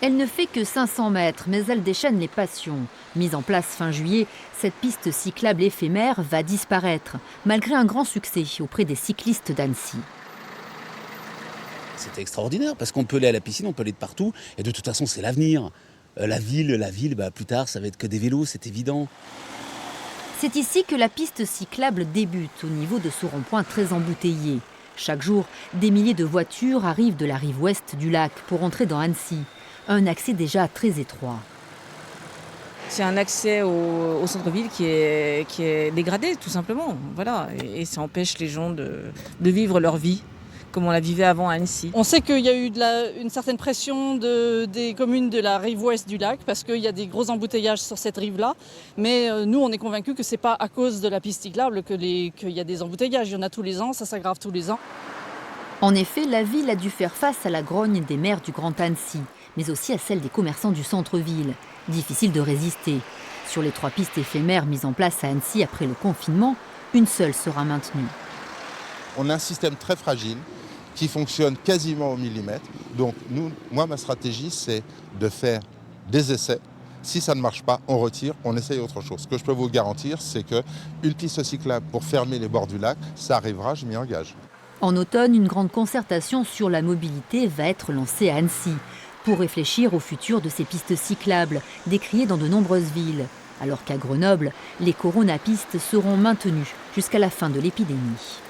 Elle ne fait que 500 mètres, mais elle déchaîne les passions. Mise en place fin juillet, cette piste cyclable éphémère va disparaître, malgré un grand succès auprès des cyclistes d'Annecy. C'est extraordinaire parce qu'on peut aller à la piscine, on peut aller de partout. Et de toute façon, c'est l'avenir. La ville, plus tard, ça va être que des vélos, c'est évident. C'est ici que la piste cyclable débute, au niveau de ce rond-point très embouteillé. Chaque jour, des milliers de voitures arrivent de la rive ouest du lac pour entrer dans Annecy. Un accès déjà très étroit. C'est un accès au centre-ville qui est dégradé, tout simplement. Voilà. Et ça empêche les gens de vivre leur vie comme on la vivait avant à Annecy. On sait qu'il y a eu une certaine pression des communes de la rive ouest du lac parce qu'il y a des gros embouteillages sur cette rive-là. Mais nous, on est convaincus que ce n'est pas à cause de la piste cyclable qu'il y a des embouteillages. Il y en a tous les ans, ça s'aggrave tous les ans. En effet, la ville a dû faire face à la grogne des maires du Grand Annecy, mais aussi à celle des commerçants du centre-ville. Difficile de résister. Sur les 3 pistes éphémères mises en place à Annecy après le confinement, une seule sera maintenue. On a un système très fragile qui fonctionne quasiment au millimètre. Donc moi, ma stratégie, c'est de faire des essais. Si ça ne marche pas, on retire, on essaye autre chose. Ce que je peux vous garantir, c'est qu'une piste cyclable pour fermer les bords du lac, ça arrivera, je m'y engage. En automne, une grande concertation sur la mobilité va être lancée à Annecy pour réfléchir au futur de ces pistes cyclables, décriées dans de nombreuses villes. Alors qu'à Grenoble, les coronapistes seront maintenues jusqu'à la fin de l'épidémie.